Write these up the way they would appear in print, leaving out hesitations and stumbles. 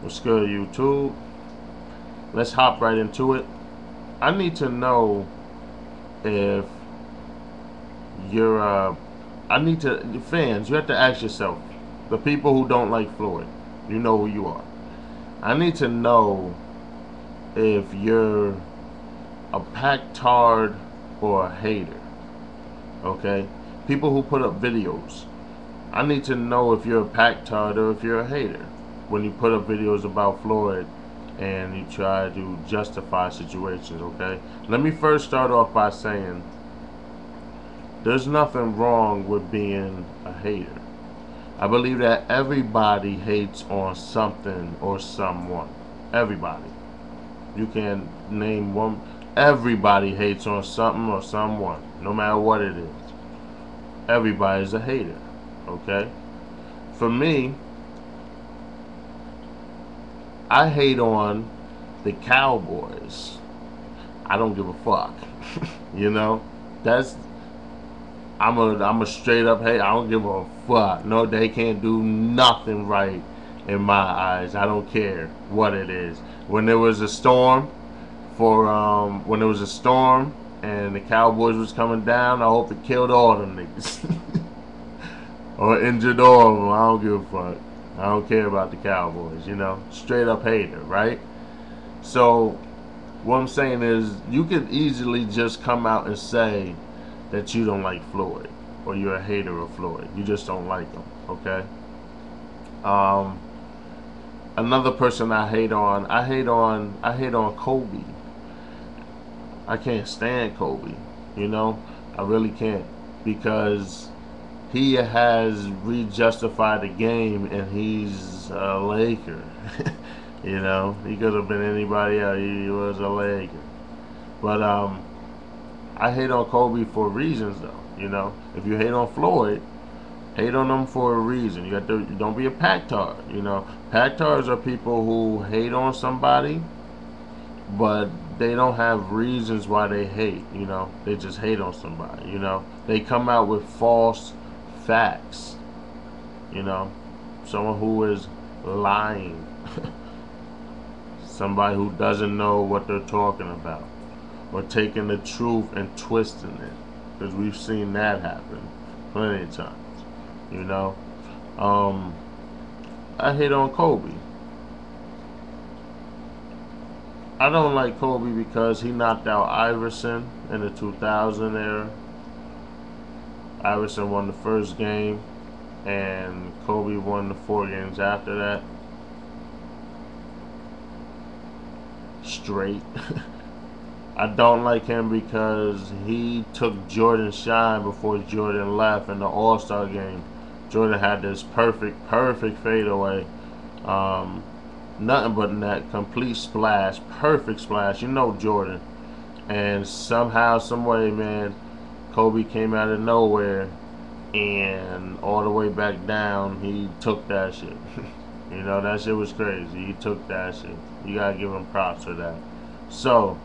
What's good, YouTube? Let's hop right into it. I need to know if you're I need to fans. You have to ask yourself, the people who don't like Floyd, you know who you are. I need to know if you're a Pactard or a hater. Okay, people who put up videos. I need to know if you're a Pactard or if you're a hater when you put up videos about Floyd and you try to justify situations. Okay, let me first start off by saying there's nothing wrong with being a hater. I believe that everybody hates on something or someone. Everybody. You can name one. Everybody hates on something or someone, no matter what it is. Everybody's a hater. Okay? For me, I hate on the Cowboys. I don't give a fuck. You know? That's I'm a straight up hate. I don't give a fuck. No, they can't do nothing right in my eyes. I don't care what it is. When there was a storm when there was a storm and the Cowboys was coming down, I hope it killed all them niggas or injured all of them. I don't give a fuck. I don't care about the Cowboys. Straight up hater, right? So what I'm saying is, you could easily just come out and say that you don't like Floyd or you're a hater of Floyd. You just don't like him, okay? Another person I hate on Kobe. I can't stand Kobe, I really can't, because he has rejustified the game and he's a Laker. He could have been anybody else. He was a Laker. But I hate on Kobe for reasons, though. If you hate on Floyd, hate on them for a reason. Don't be a Pactard. Pactards are people who hate on somebody, but they don't have reasons why they hate. They just hate on somebody. They come out with false facts. Someone who is lying, somebody who doesn't know what they're talking about, or taking the truth and twisting it, because we've seen that happen plenty of times. You know, I hate on Kobe. I don't like Kobe because he knocked out Iverson in the 2000 era. Iverson won the first game, and Kobe won the 4 games after that. Straight. I don't like him because he took Jordan's shine before Jordan left in the All-Star game. Jordan had this perfect fadeaway. Nothing but net, complete splash, perfect splash. Jordan. And somehow, some way, man, Kobe came out of nowhere and all the way back down, he took that shit. That shit was crazy. He took that shit. You gotta give him props for that. So,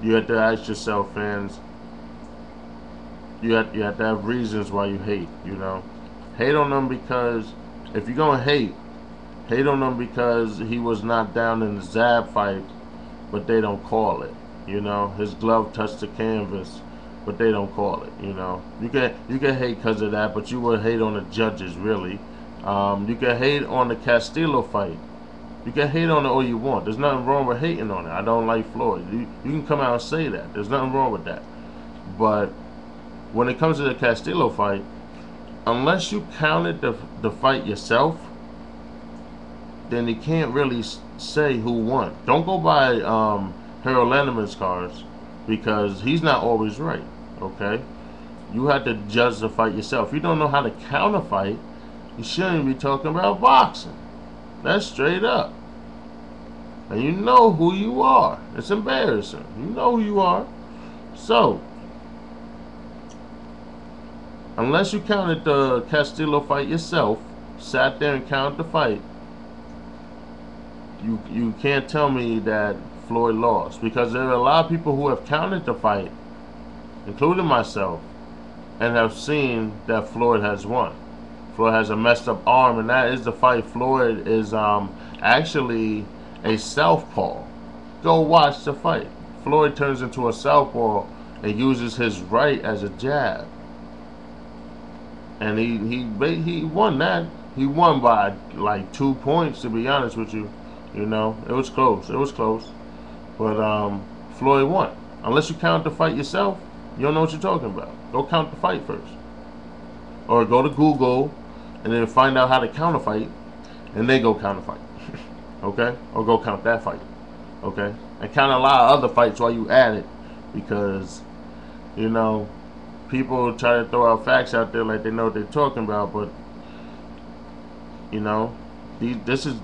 you have to ask yourself, fans, you have to have reasons why you hate, Hate on them because, if you're gonna hate on them because he was not down in the Zab fight, but they don't call it. His glove touched the canvas, but they don't call it. You can hate because of that, but you would hate on the judges, really. You can hate on the Castillo fight. You can hate on it all you want. There's nothing wrong with hating on it. I don't like Floyd. You can come out and say that. There's nothing wrong with that. But when it comes to the Castillo fight, unless you counted the fight yourself, then you can't really say who won. Don't go by Harold Landerman's cards, because he's not always right, okay? You have to judge the fight yourself. If you don't know how to count a fight, you shouldn't be talking about boxing. That's straight up. And you know who you are. It's embarrassing. You know who you are. So, unless you counted the Castillo fight yourself, sat there and counted the fight, you can't tell me that Floyd lost, because there are a lot of people who have counted the fight, including myself, and have seen that Floyd has won. Floyd has a messed up arm, and that is the fight. Floyd is actually a southpaw. Go watch the fight. Floyd turns into a southpaw and uses his right as a jab, and he won that. He won by like 2 points, to be honest with you. You know, it was close. It was close, but Floyd won. Unless you count the fight yourself, you don't know what you're talking about. Go count the fight first, or go to Google and then find out how to count a fight, and then go count a fight. Okay, or go count that fight. Okay, and count a lot of other fights while you at it, because you know people try to throw out facts out there like they know what they're talking about, but you know, this is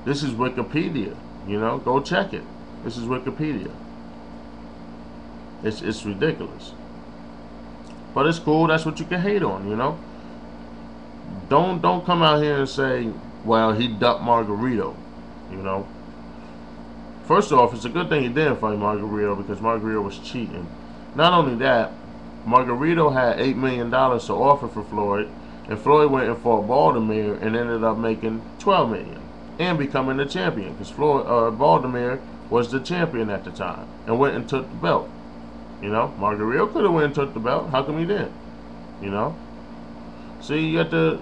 Wikipedia. You know, go check it. This is Wikipedia. It's ridiculous, but it's cool. That's what you can hate on. You know, don't come out here and say, well, he ducked Margarito. You know, first off, it's a good thing he didn't fight Margarito, because Margarito was cheating. Not only that, Margarito had $8 million to offer for Floyd, and Floyd went and fought Baltimore and ended up making $12 million and becoming the champion, because Baltimore was the champion at the time and went and took the belt. You know, Margarito could have went and took the belt. How come he didn't? You know, see, you got to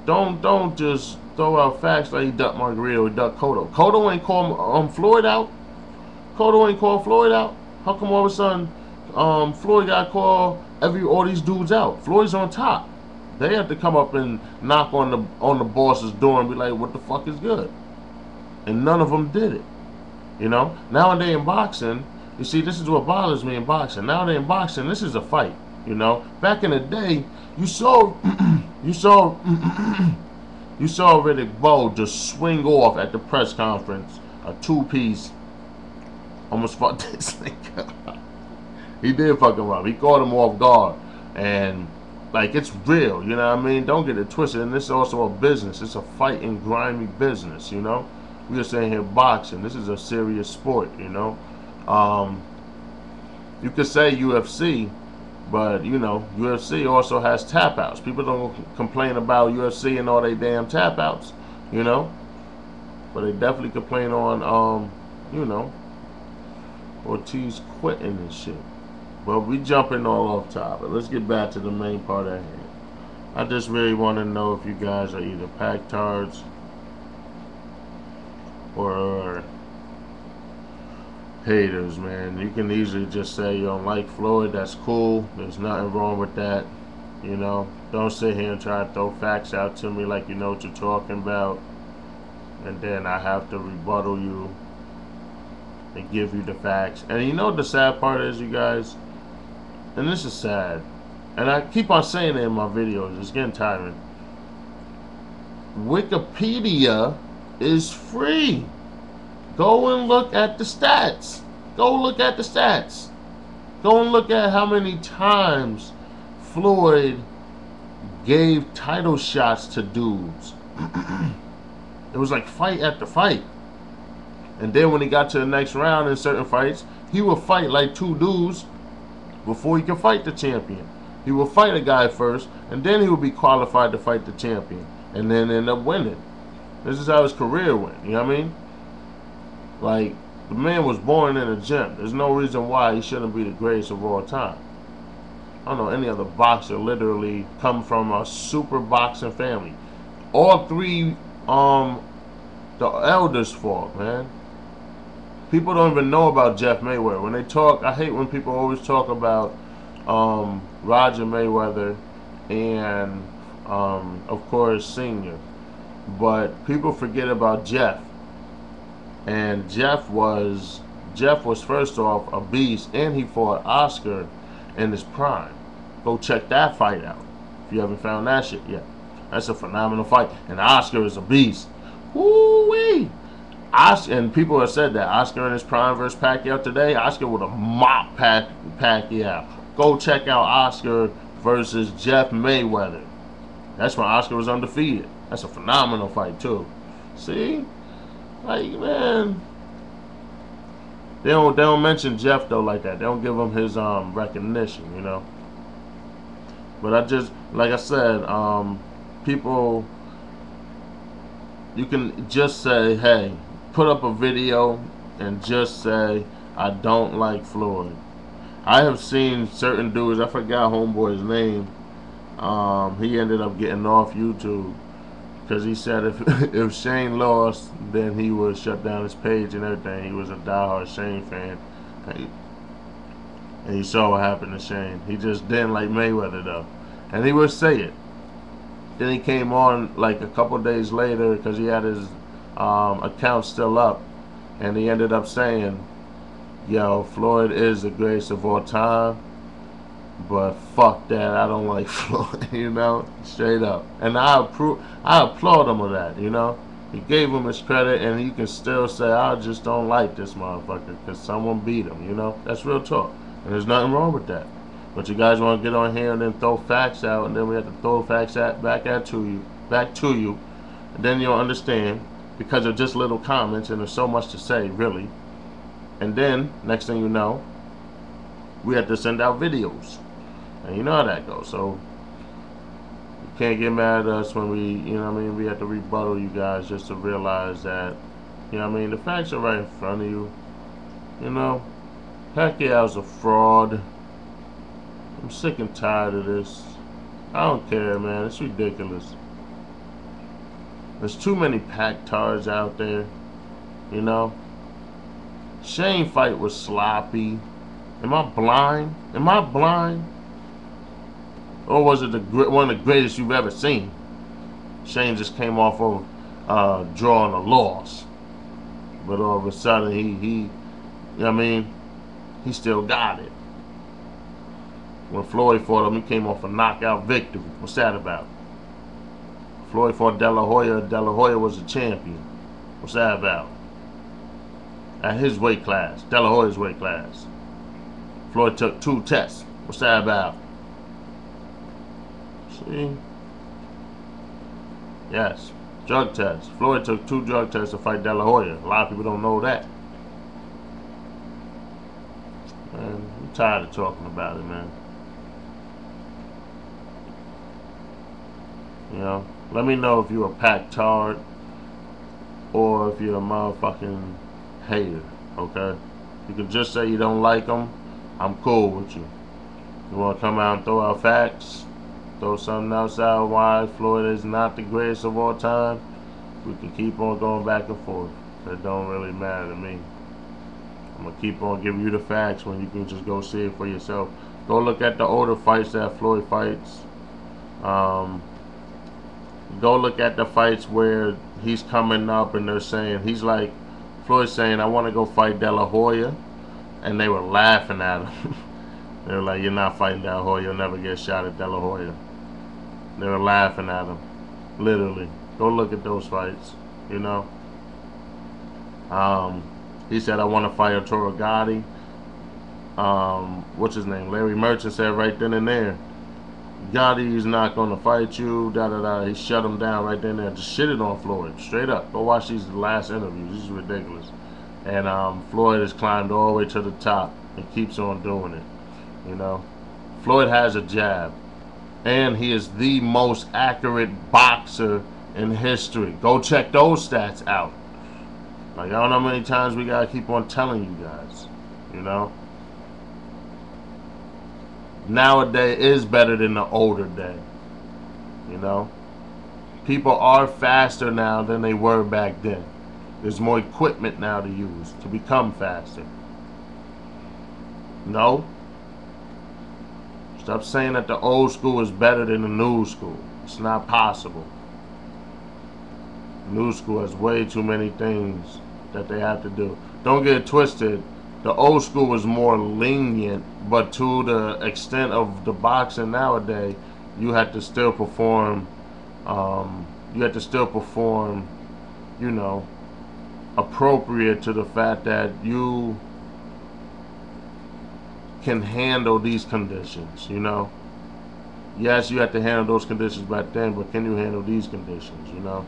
don't just throw out facts like he ducked Margarito, he ducked Cotto. Cotto ain't call Floyd out. Cotto ain't call Floyd out. How come all of a sudden Floyd got called all these dudes out? Floyd's on top. They have to come up and knock on the boss's door and be like, what the fuck is good? And none of them did it. You know, nowadays in boxing, you see, this is what bothers me in boxing. Nowadays in boxing, this is a fight. You know, back in the day, you saw you saw Riddick Bowe just swing off at the press conference, a two-piece. Almost fought this nigga. He did fuck him up. He caught him off guard, and like, it's real. You know what I mean? Don't get it twisted. And this is also a business. It's a fighting, grimy business. You know, we are saying here boxing. This is a serious sport. You know, you could say UFC. But, you know, UFC also has tap outs. People don't complain about UFC and all they damn tap outs, you know. But they definitely complain on, you know, Ortiz quitting and shit. But we jumping all off topic. Let's get back to the main part at hand. I just really want to know if you guys are either Pactards or haters, man. You can easily just say you don't like Floyd. That's cool. There's nothing wrong with that. You know, don't sit here and try to throw facts out to me like you know what you're talking about, and then I have to rebuttal you and give you the facts. And you know what the sad part is, you guys? And this is sad, and I keep on saying it in my videos. It's getting tiring. Wikipedia is free. Go and look at the stats. Go look at the stats. Go and look at how many times Floyd gave title shots to dudes. It was like fight after fight. And then when he got to the next round in certain fights, he would fight like two dudes before he could fight the champion. He would fight a guy first, and then he would be qualified to fight the champion, and then end up winning. This is how his career went. You know what I mean? Like, the man was born in a gym. There's no reason why he shouldn't be the greatest of all time. I don't know any other boxer literally come from a super boxing family. All three, the elders fought, man. People don't even know about Jeff Mayweather. When they talk, I hate when people always talk about Roger Mayweather and, of course, Senior. But people forget about Jeff. And Jeff was first off a beast, and he fought Oscar in his prime. Go check that fight out if you haven't found that shit yet. That's a phenomenal fight, and Oscar is a beast. Woo-wee! And people have said that Oscar in his prime versus Pacquiao today, Oscar would have mopped Pacquiao. Go check out Oscar versus Jeff Mayweather. That's when Oscar was undefeated. That's a phenomenal fight too. See? Like, man, they don't mention Jeff though like that. They don't give him his recognition, you know. But I just, like I said, people, you can just say, hey, put up a video and just say, I don't like Floyd. I have seen certain dudes, I forgot homeboy's name. He ended up getting off YouTube because he said if if Shane lost, then he would shut down his page and everything. He was a diehard Shane fan, and you saw what happened to Shane. He just didn't like Mayweather though, and he would say it. Then he came on like a couple days later because he had his account still up, and he ended up saying, "Yo, Floyd is the greatest of all time, but fuck that, I don't like Floyd," you know, straight up. And I applaud him of that, you know. He gave him his credit, and you can still say, I just don't like this motherfucker because someone beat him, you know. That's real talk, and there's nothing wrong with that. But you guys want to get on here and then throw facts out, and then we have to throw facts back to you, and then you'll understand because of just little comments, and there's so much to say, really. And then next thing you know, we have to send out videos. And you know how that goes. So you can't get mad at us when we, you know what I mean, we have to rebuttal you guys just to realize that, you know what I mean, the facts are right in front of you. You know, Pacquiao's a fraud. I'm sick and tired of this. I don't care, man. It's ridiculous. There's too many Pactards out there, you know. Shane fight was sloppy. Am I blind? Am I blind? Or was it one of the greatest you've ever seen? Shane just came off of drawing a loss, but all of a sudden he you know what I mean, he still got it. When Floyd fought him, he came off a knockout victory. What's that about? Floyd fought De La Hoya. De La Hoya was a champion. What's that about? At his weight class, De La Hoya's weight class. Floyd took 2 tests. What's that about? See? Yes. Drug tests. Floyd took 2 drug tests to fight De La Hoya. A lot of people don't know that. Man, I'm tired of talking about it, man. You know? Let me know if you're a Pactard or if you're a motherfucking hater, okay? You can just say you don't like them. I'm cool with you. You want to come out and throw out facts? Throw something else out why Floyd is not the greatest of all time? We can keep on going back and forth. It don't really matter to me. I'm going to keep on giving you the facts when you can just go see it for yourself. Go look at the older fights that Floyd fights. Go look at the fights where he's coming up and they're saying, he's like, Floyd's saying, I want to go fight De La Hoya. And they were laughing at him. They were like, you're not fighting De La Hoya. You'll never get shot at De La Hoya. They were laughing at him. Literally. Go look at those fights. You know? He said, I want to fight Arturo Gotti. What's his name? Larry Merchant said right then and there, Gotti's not going to fight you. Da da da. He shut him down right then and there. Just shitted on Floyd. Straight up. Go watch these last interviews. This is ridiculous. And Floyd has climbed all the way to the top and keeps on doing it. You know, Floyd has a jab, and he is the most accurate boxer in history. Go check those stats out. Like, I don't know how many times we gotta keep on telling you guys. You know, nowadays is better than the older day. You know, people are faster now than they were back then. There's more equipment now to use to become faster. No. Stop saying that the old school is better than the new school. It's not possible. New school has way too many things that they have to do. Don't get it twisted. The old school was more lenient, but to the extent of the boxing nowadays, you had to still perform. You know, appropriate to the fact that you can handle these conditions, you know. Yes, you have to handle those conditions back then, but can you handle these conditions, you know?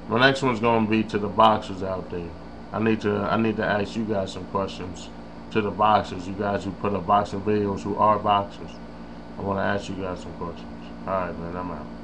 My next one's going to be to the boxers out there. I need to ask you guys some questions to the boxers, you guys who put up boxing videos who are boxers. I want to ask you guys some questions. All right, man, I'm out.